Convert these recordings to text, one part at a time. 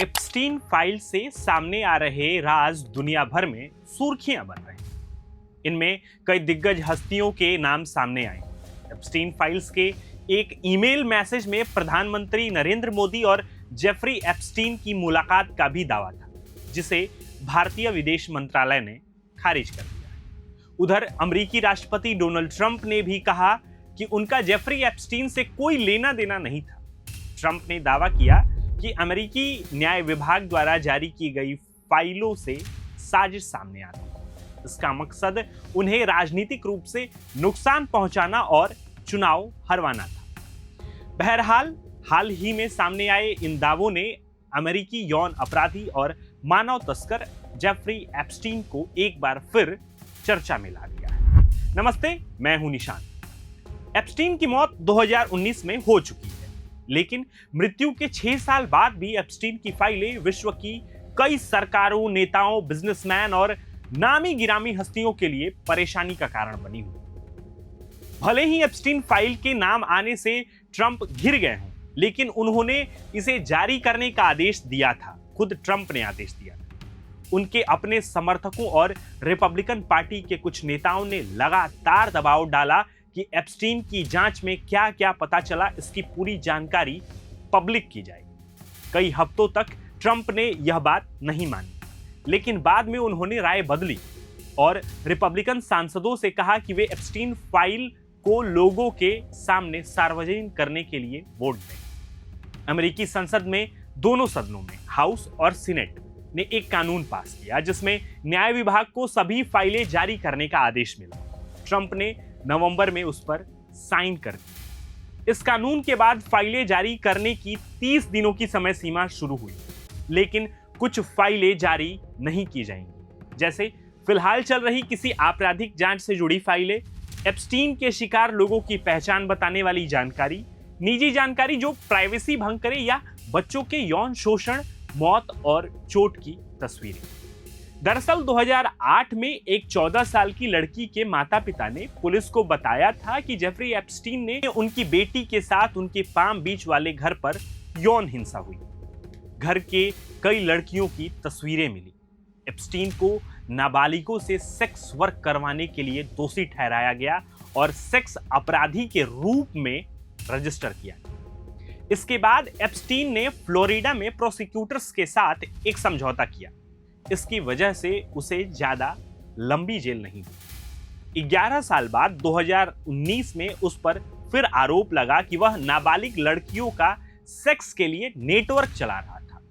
Epstein file से सामने आ रहे राज दुनिया भर में सुर्खियां बन रहे हैं। इनमें कई दिग्गज हस्तियों के नाम सामने आए। एप्स्टीन फाइल्स के एक ईमेल मैसेज में प्रधानमंत्री नरेंद्र मोदी और जेफरी एप्स्टीन की मुलाकात का भी दावा था, जिसे भारतीय विदेश मंत्रालय ने खारिज कर दिया। उधर अमेरिकी राष्ट्रपति डोनाल्ड ट्रंप ने भी कहा कि उनका जेफरी एप्स्टीन से कोई लेना देना नहीं था। ट्रंप ने दावा किया कि अमेरिकी न्याय विभाग द्वारा जारी की गई फाइलों से साजिश सामने आती है। इसका मकसद उन्हें राजनीतिक रूप से नुकसान पहुंचाना और चुनाव हरवाना था। बहरहाल, हाल ही में सामने आए इन दावों ने अमेरिकी यौन अपराधी और मानव तस्कर जेफरी एप्स्टीन को एक बार फिर चर्चा में ला दिया है। नमस्ते, मैं हूं निशान। एप्स्टीन की मौत 2019 में हो चुकी है, लेकिन मृत्यु के 6 साल बाद भी एप्स्टीन की फाइलें विश्व की कई सरकारों, नेताओं, बिजनेसमैन और नामी गिरामी हस्तियों के लिए परेशानी का कारण बनी हुई। भले ही एप्स्टीन फाइल के नाम आने से ट्रंप घिर गए हों, लेकिन उन्होंने इसे जारी करने का आदेश दिया था। खुद ट्रंप ने आदेश दिया था। उनके अपने समर्थकों और रिपब्लिकन पार्टी के कुछ नेताओं ने लगातार दबाव डाला कि एप्स्टीन की जांच में क्या क्या पता चला, इसकी पूरी जानकारी पब्लिक की जाए। कई हफ्तों तक ट्रंप ने यह बात नहीं मानी, लेकिन बाद में उन्होंने राय बदली और रिपब्लिकन सांसदों से कहा कि वे एप्स्टीन फाइल को लोगों के सामने सार्वजनिक करने के लिए वोट दें। अमेरिकी संसद में दोनों सदनों में, हाउस और सीनेट ने एक कानून पास किया, जिसमें न्याय विभाग को सभी फाइलें जारी करने का आदेश मिला। ट्रंप ने नवंबर में उस पर साइन कर दी। इस कानून के बाद फाइलें जारी करने की 30 दिनों की समय सीमा शुरू हुई, लेकिन कुछ फाइलें जारी नहीं की जाएंगी। जैसे फिलहाल चल रही किसी आपराधिक जांच से जुड़ी फाइलें, एप्स्टीन के शिकार लोगों की पहचान बताने वाली जानकारी, निजी जानकारी जो प्राइवेसी भंग करे, या बच्चों के यौन शोषण, मौत और चोट की तस्वीरें। दरअसल 2008 में एक 14 साल की लड़की के माता-पिता ने पुलिस को बताया था कि जेफरी एप्स्टीन ने उनकी बेटी के साथ उनके पाम बीच वाले घर पर यौन हिंसा हुई। घर के कई लड़कियों की तस्वीरें मिली। एप्स्टीन को नाबालिगों से सेक्स वर्क करवाने के लिए दोषी ठहराया गया और सेक्स अपराधी के रूप में रजिस्टर किया। इसके बाद एप्स्टीन ने फ्लोरिडा में प्रोसिक्यूटर्स के साथ एक समझौता किया। इसकी वजह से उसे ज्यादा लंबी जेल नहीं हुई। 11 साल बाद 2019 में उस पर फिर आरोप लगा कि वह नाबालिग लड़कियों का सेक्स के लिए नेटवर्क चला रहा था।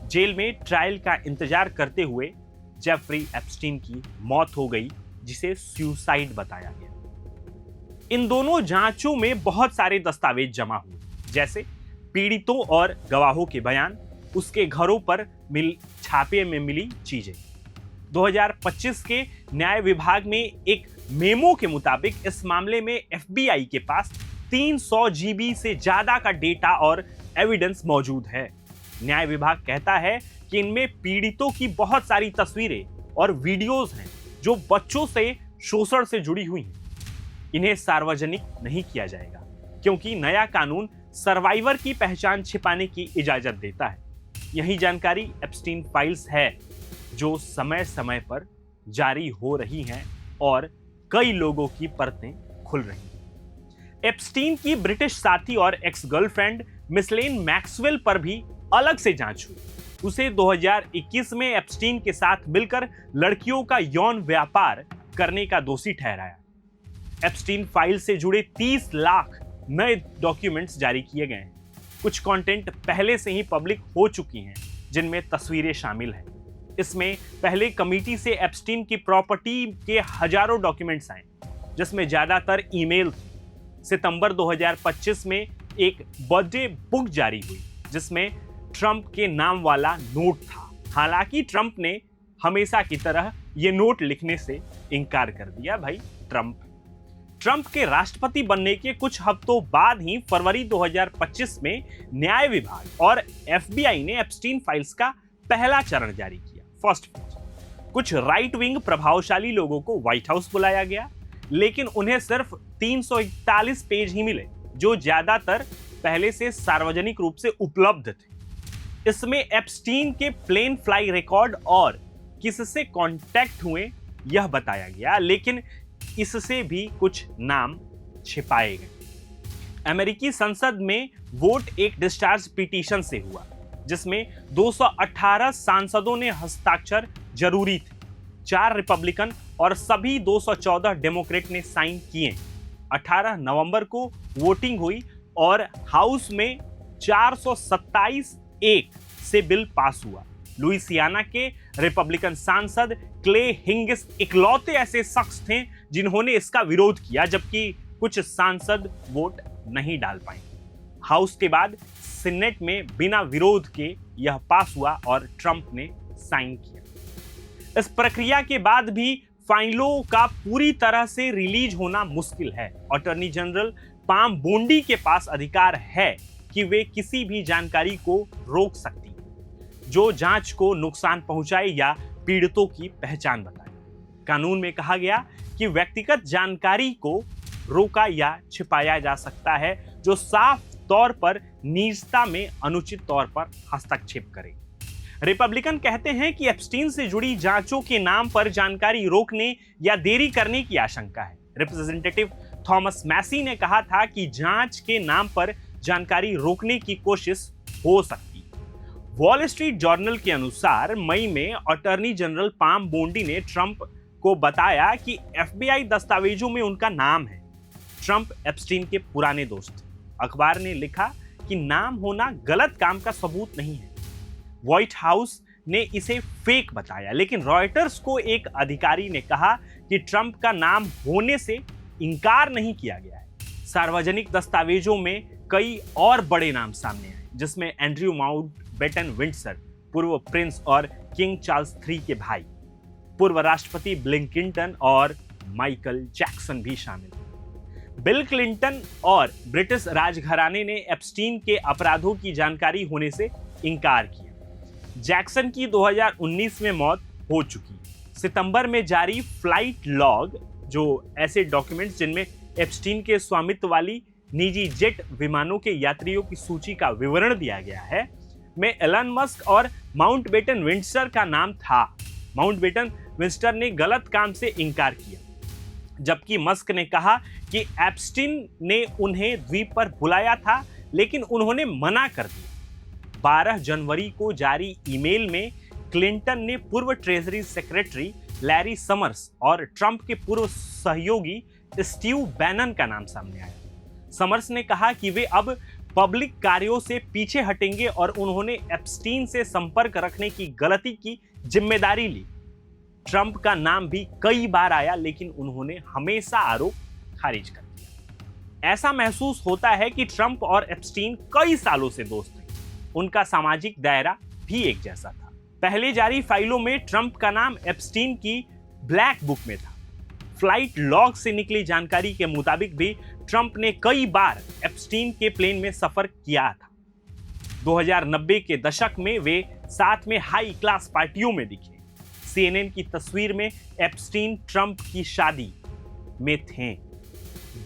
जेल में ट्रायल का इंतजार करते हुए जेफरी एप्स्टीन की मौत हो गई, जिसे सुसाइड बताया गया। इन दोनों जांचों में बहुत सारे दस्तावेज जमा हुए, जैसे पीड़ितों और गवाहों के बयान, उसके घरों पर छापे में मिली चीजें। 2025 के न्याय विभाग में एक मेमो के मुताबिक इस मामले में FBI के पास 300 GB से ज्यादा का डेटा और एविडेंस मौजूद है। न्याय विभाग कहता है कि इनमें पीड़ितों की बहुत सारी तस्वीरें और वीडियोस हैं जो बच्चों से शोषण से जुड़ी हुई हैं। इन्हें सार्वजनिक नहीं किया जाएगा, क्योंकि नया कानून सर्वाइवर की पहचान छिपाने की इजाजत देता है। यही जानकारी एप्स्टीन फाइल्स है, जो समय समय पर जारी हो रही हैं और कई लोगों की परतें खुल रही हैं। एप्स्टीन की ब्रिटिश साथी और एक्स गर्लफ्रेंड मिसलेन मैक्सवेल पर भी अलग से जांच हुई। उसे 2021 में एप्स्टीन के साथ मिलकर लड़कियों का यौन व्यापार करने का दोषी ठहराया। एप्स्टीन फाइल से जुड़े 30 लाख नए डॉक्यूमेंट्स जारी किए गए हैं। कुछ कंटेंट पहले से ही पब्लिक हो चुकी हैं, जिनमें तस्वीरें शामिल हैं। इसमें पहले कमेटी से एप्स्टीन की प्रॉपर्टी के हजारों डॉक्यूमेंट्स आए, जिसमें ज्यादातर ईमेल थे। सितंबर 2025 में एक बर्थडे बुक जारी हुई, जिसमें ट्रंप के नाम वाला नोट था। हालांकि ट्रंप ने हमेशा की तरह यह नोट लिखने से इनकार कर दिया। भाई ट्रंप के राष्ट्रपति बनने के कुछ हफ्तों बाद ही फरवरी 2025 में न्याय विभाग और FBI ने एप्स्टीन फाइल्स का पहला चरण जारी किया, फर्स्ट फेज। कुछ राइट विंग प्रभावशाली लोगों को व्हाइट हाउस बुलाया गया, लेकिन उन्हें सिर्फ 341 पेज ही मिले, जो ज्यादातर पहले से सार्वजनिक रूप से उपलब्ध थे। इसमें एप्स्टीन के प्लेन फ्लाई रिकॉर्ड और किससे कांटेक्ट हुए यह बताया गया, लेकिन इससे भी कुछ नाम छिपाए गए। अमेरिकी संसद में वोट एक डिस्चार्ज पिटीशन से हुआ, जिसमें 218 सांसदों ने हस्ताक्षर जरूरी थे। 4 रिपब्लिकन और सभी 214 डेमोक्रेट ने साइन किए। 18 नवंबर को वोटिंग हुई और हाउस में 427-1 से बिल पास हुआ। लुइसियाना के रिपब्लिकन सांसद क्ले हिंगिस इकलौते ऐसे शख्स थे जिन्होंने इसका विरोध किया, जबकि कुछ सांसद वोट नहीं डाल पाए। हाउस के बाद सीनेट में बिना विरोध के यह पास हुआ और ट्रंप ने साइन किया। इस प्रक्रिया के बाद भी फाइलों का पूरी तरह से रिलीज होना मुश्किल है। अटॉर्नी जनरल पाम बोंडी के पास अधिकार है कि वे किसी भी जानकारी को रोक सकती है जो जांच को नुकसान पहुंचाए या पीड़ितों की पहचान बताए। कानून में कहा गया कि व्यक्तिगत जानकारी को रोका या छिपाया जा सकता है जो साफ तौर पर निजता में अनुचित तौर पर हस्तक्षेप करे। रिपब्लिकन कहते हैं कि एप्स्टीन से जुड़ी जांचों के नाम पर जानकारी रोकने या देरी करने की आशंका है। रिप्रेजेंटेटिव थॉमस मैसी ने कहा था कि जांच के नाम पर जानकारी रोकने की कोशिश हो सकती है। वॉल स्ट्रीट जर्नल के अनुसार मई में अटॉर्नी जनरल पाम बोंडी ने ट्रंप को बताया कि एफबीआई दस्तावेजों में उनका नाम है। ट्रंप एप्स्टीन के पुराने दोस्त थे। अखबार ने लिखा कि नाम होना गलत काम का सबूत नहीं है। व्हाइट हाउस ने इसे फेक बताया, लेकिन रॉयटर्स को एक अधिकारी ने कहा कि ट्रंप का नाम होने से इनकार नहीं किया गया है। सार्वजनिक दस्तावेजों में कई और बड़े नाम सामने आए, जिसमें एंड्रयू माउंटबेटन विंडसर, पूर्व प्रिंस और किंग चार्ल्स III के भाई, पूर्व राष्ट्रपति बिल क्लिंटन और माइकल जैक्सन भी शामिल हैं। बिल क्लिंटन और ब्रिटिश राजघराने ने एप्स्टीन के अपराधों की जानकारी होने से इनकार किया। जैक्सन की 2019 में मौत हो चुकी। सितंबर में जारी फ्लाइट लॉग, जो ऐसे डॉक्यूमेंट्स जिनमें एप्स्टीन के स्वामित्व वाली निजी जेट विमानों के यात्रियों की सूची का विवरण दिया गया है, में एलन मस्क और माउंटबेटन विंडसर का नाम था। माउंटबेटन विंडसर ने गलत काम से इनकार किया, जबकि मस्क ने कहा कि एप्स्टीन ने उन्हें द्वीप पर बुलाया था, लेकिन उन्होंने मना कर दिया। 12 जनवरी को जारी ईमेल में क्लिंटन ने पूर्व ट्रेजरी सेक्रेटरी लैरी समर्स और ट्रंप के पूर्व सहयोगी स्टीव बैनन का नाम सामने आया। समर्स ने कहा कि वे अब पब्लिक कार्यों से पीछे हटेंगे और उन्होंने एप्स्टीन से संपर्क रखने की गलती की जिम्मेदारी ली। ट्रंप का नाम भी कई बार आया, लेकिन उन्होंने हमेशा आरोप खारिज कर दिया। ऐसा महसूस होता है कि ट्रंप और एप्स्टीन कई सालों से दोस्त थे। उनका सामाजिक दायरा भी एक जैसा था। पहले जारी फाइलों में ट्रंप का नाम एप्स्टीन की ब्लैक बुक में था। फ्लाइट लॉग से निकली जानकारी के मुताबिक भी ट्रंप ने कई बार एप्स्टीन के प्लेन में सफर किया था। 2090 के दशक में वे साथ में हाई क्लास पार्टियों में दिखे। CNN की तस्वीर में एप्स्टीन ट्रंप की शादी में थे।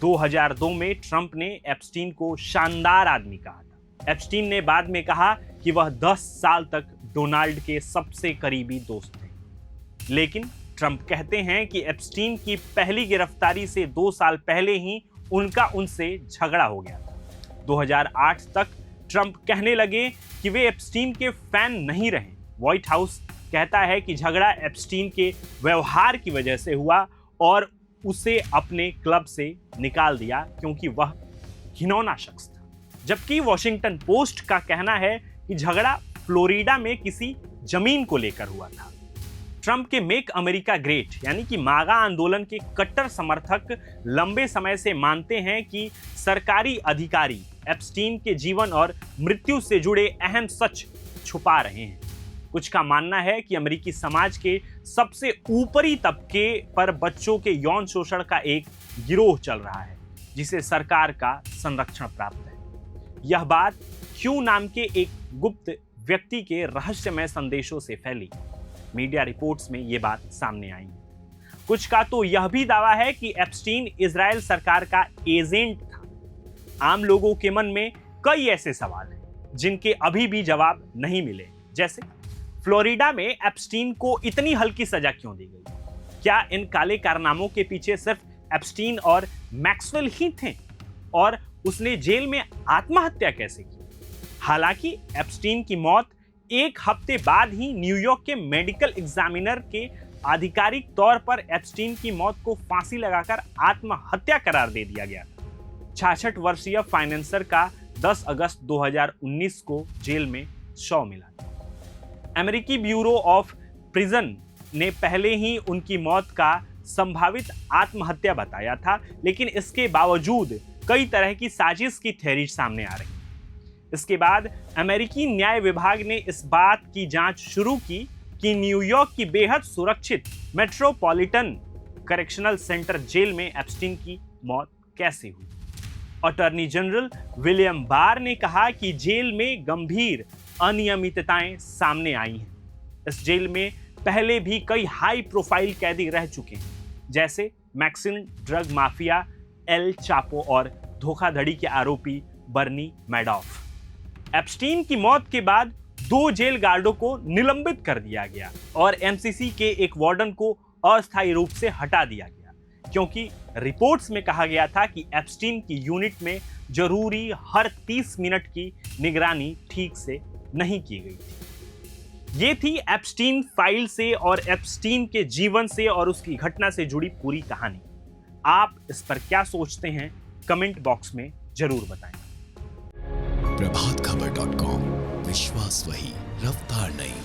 2002 में ट्रंप ने एप्स्टीन को शानदार आदमी कहा था। एप्स्टीन ने बाद में कहा कि वह 10 साल तक डोनाल्ड के सबसे करीबी दोस्त थे। लेकिन ट्रंप कहते हैं कि एप्स्टीन की पहली गिरफ्तारी से 2 साल पहले ही उनका उनसे झगड़ा हो गया था। 2008 तक ट्रंप कहने लगे कि वे एप्स्टीन के फैन नहीं रहे। व्हाइट हाउस कहता है कि झगड़ा एप्स्टीन के व्यवहार की वजह से हुआ और उसे अपने क्लब से निकाल दिया क्योंकि वह घिनौना शख्स था। जबकि वॉशिंगटन पोस्ट का कहना है कि झगड़ा फ्लोरिडा में किसी जमीन को लेकर हुआ था। ट्रंप के मेक अमेरिका ग्रेट यानी कि मागा आंदोलन के कट्टर समर्थक लंबे समय से मानते हैं कि सरकारी अधिकारी एप्स्टीन के जीवन और मृत्यु से जुड़े अहम सच छुपा रहे हैं। कुछ का मानना है कि अमेरिकी समाज के सबसे ऊपरी तबके पर बच्चों के यौन शोषण का एक गिरोह चल रहा है जिसे सरकार का संरक्षण प्राप्त है। यह बात क्यू नाम के एक गुप्त व्यक्ति के रहस्यमय संदेशों से फैली। मीडिया रिपोर्ट्स में यह बात सामने आई है। कुछ का तो यह भी दावा है कि एप्स्टीन इजराइल सरकार का एजेंट था। आम लोगों के मन में कई ऐसे सवाल हैं। जिनके अभी भी जवाब नहीं मिले। जैसे फ्लोरिडा में एप्स्टीन को इतनी हल्की सजा क्यों दी गई? क्या इन काले कारनामों के पीछे सिर्फ एप्स्टीन और मैक्सवेल ही थे? और उसने जेल में आत्महत्या कैसे की? हालांकि एप्स्टीन की मौत एक हफ्ते बाद ही न्यूयॉर्क के मेडिकल एग्जामिनर के आधिकारिक तौर पर एप्स्टीन की मौत को फांसी लगाकर आत्महत्या करार दे दिया गया था। 66 वर्षीय फाइनेंसर का 10 अगस्त 2019 को जेल में शव मिला था। अमेरिकी ब्यूरो ऑफ प्रिजन ने पहले ही उनकी मौत का संभावित आत्महत्या बताया था, लेकिन इसके बावजूद कई तरह की साजिश की थ्योरी सामने आ रही। इसके बाद अमेरिकी न्याय विभाग ने इस बात की जांच शुरू की कि न्यूयॉर्क की बेहद सुरक्षित मेट्रोपॉलिटन करेक्शनल सेंटर जेल में एप्स्टीन की मौत कैसे हुई। अटॉर्नी जनरल विलियम बार ने कहा कि जेल में गंभीर अनियमितताएं सामने आई हैं। इस जेल में पहले भी कई हाई प्रोफाइल कैदी रह चुके हैं, जैसे Mexican drug mafia El Chapo और धोखाधड़ी के आरोपी बर्नी मैडॉफ। एप्स्टीन की मौत के बाद 2 जेल गार्डों को निलंबित कर दिया गया और एमसीसी के एक वार्डन को अस्थायी रूप से हटा दिया गया, क्योंकि रिपोर्ट्स में कहा गया था कि एप्स्टीन की यूनिट में जरूरी हर 30 मिनट की निगरानी ठीक से नहीं की गई थी। ये थी एप्स्टीन फाइल से और एप्स्टीन के जीवन से और उसकी घटना से जुड़ी पूरी कहानी। आप इस पर क्या सोचते हैं? कमेंट बॉक्स में जरूर बताएं। प्रभातखबर.com, विश्वास वही, रफ्तार नहीं।